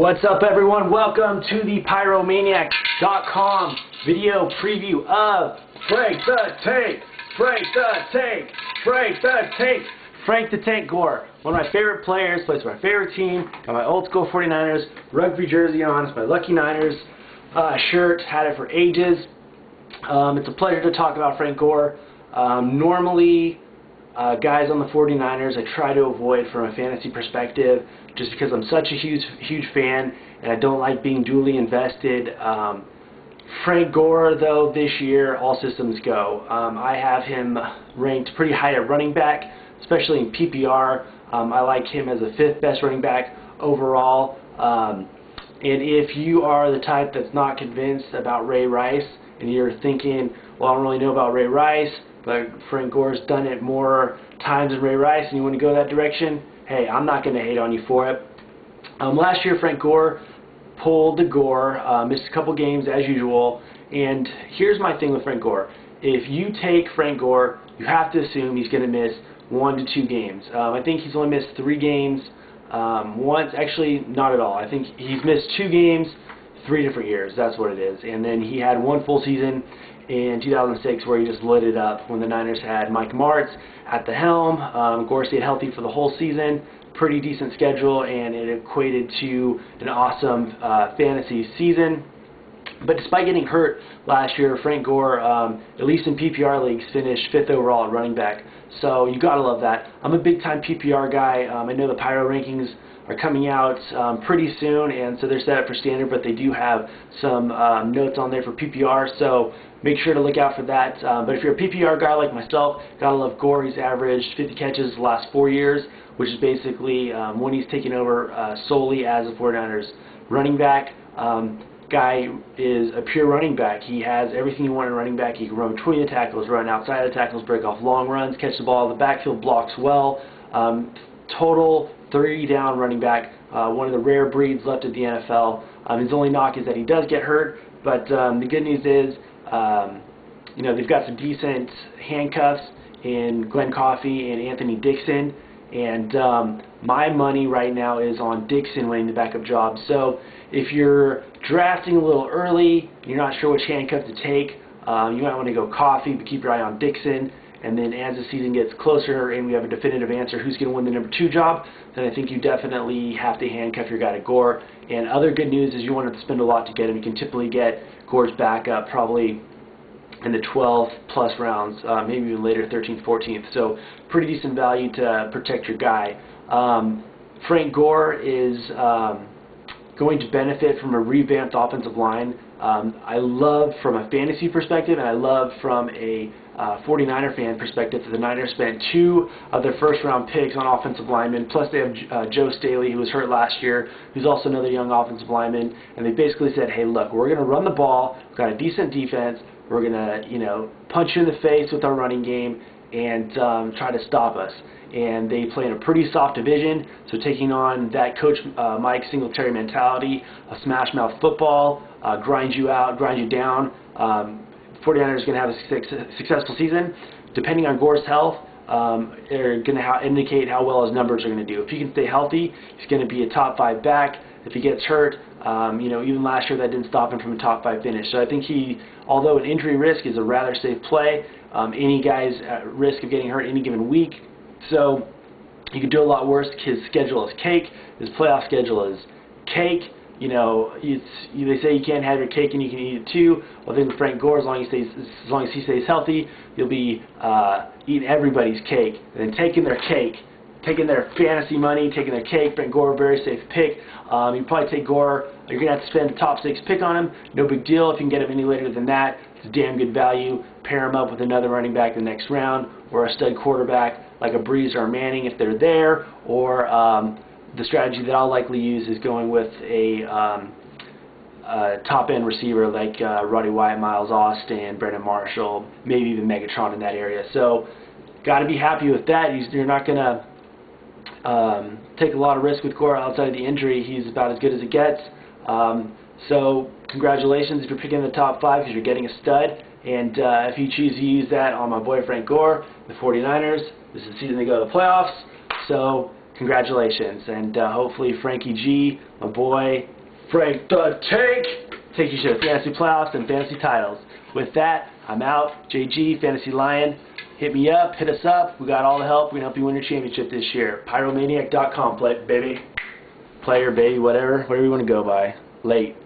What's up, everyone? Welcome to the Pyromaniac.com video preview of Frank the Tank, Frank the Tank, Frank the Tank, Frank the Tank Gore. One of my favorite players, plays for my favorite team. Got my old school 49ers rugby jersey on. It's my Lucky Niners shirt. Had it for ages. It's a pleasure to talk about Frank Gore. Normally, guys on the 49ers I try to avoid from a fantasy perspective just because I'm such a huge fan and I don't like being duly invested. Frank Gore, though, this year, all systems go. I have him ranked pretty high at running back, especially in PPR. I like him as the 5th best running back overall. And if you are the type that's not convinced about Ray Rice and you're thinking, well, I don't really know about Ray Rice, but Frank Gore's done it more times than Ray Rice, and you want to go that direction, hey, I'm not going to hate on you for it. Last year, Frank Gore pulled the Gore, missed a couple games as usual, and here's my thing with Frank Gore. If you take Frank Gore, you have to assume he's going to miss 1 to 2 games. I think he's only missed 3 games once. Actually, not at all. I think he's missed 2 games 3 different years. That's what it is. And then he had 1 full season in 2006 where he just lit it up when the Niners had Mike Martz at the helm. Gore stayed healthy for the whole season. Pretty decent schedule, and it equated to an awesome fantasy season. But despite getting hurt last year, Frank Gore, at least in PPR leagues, finished 5th overall at running back. So you gotta love that. I'm a big-time PPR guy. I know the Pyro rankings are coming out pretty soon, and so they're set up for standard, but they do have some notes on there for PPR, so make sure to look out for that. But if you're a PPR guy like myself, gotta love Gore. He's averaged 50 catches the last 4 years, which is basically when he's taken over solely as a 49ers running back. Guy is a pure running back. He has everything you want in a running back. He can run between the tackles, run outside the tackles, break off long runs, catch the ball in the backfield, blocks well. Total 30-down running back, one of the rare breeds left at the NFL. His only knock is that he does get hurt, but the good news is, you know, they've got some decent handcuffs in Glenn Coffey and Anthony Dixon, and my money right now is on Dixon winning the backup job. So if you're drafting a little early, you're not sure which handcuff to take, you might want to go Coffey, but keep your eye on Dixon. And then as the season gets closer and we have a definitive answer who's going to win the number 2 job, then I think you definitely have to handcuff your guy to Gore. And other good news is you won't have to spend a lot to get him. You can typically get Gore's backup probably in the 12th plus rounds, maybe even later, 13th, 14th. So pretty decent value to protect your guy. Frank Gore is going to benefit from a revamped offensive line. I love from a fantasy perspective, and I love from a 49er fan perspective that the Niners spent 2 of their first-round picks on offensive linemen, plus they have Joe Staley, who was hurt last year, who's also another young offensive lineman, and they basically said, hey, look, we're going to run the ball, we've got a decent defense, we're going to, you know, punch you in the face with our running game and try to stop us. And they play in a pretty soft division, so taking on that Coach Mike Singletary mentality, a smash-mouth football, grind you out, grind you down. 49ers are going to have a successful season. Depending on Gore's health, they're going to indicate how well his numbers are going to do. If he can stay healthy, he's going to be a top 5 back. If he gets hurt, you know, even last year that didn't stop him from a top 5 finish. So I think he, although an injury risk is a rather safe play, any guy's at risk of getting hurt any given week. So he could do a lot worse. His schedule is cake. His playoff schedule is cake. You know, they say you can't have your cake and you can eat it too. Well, I think with Frank Gore, as long as he stays healthy, you'll be eating everybody's cake and then taking their cake, taking their fantasy money, taking their cake. Frank Gore, very safe pick. You probably take Gore. You're gonna have to spend a top 6 pick on him. No big deal if you can get him any later than that. It's a damn good value. Pair him up with another running back the next round, or a stud quarterback like a Breeze or a Manning if they're there, or the strategy that I'll likely use is going with a top-end receiver like Roddy White, Miles Austin, Brandon Marshall, maybe even Megatron in that area. So got to be happy with that. You're not going to take a lot of risk with Gore outside of the injury. He's about as good as it gets. So congratulations if you're picking the top 5 because you're getting a stud. And if you choose to use that on my boy Frank Gore, the 49ers, this is the season they go to the playoffs. So congratulations, and hopefully Frankie G, my boy, Frank the Tank takes you to the fantasy playoffs and fantasy titles. With that, I'm out. JG, Fantasy Lion. Hit me up, hit us up. We got all the help. We can help you win your championship this year. Pyromaniac.com, baby. Player, baby, whatever you want to go by. Late.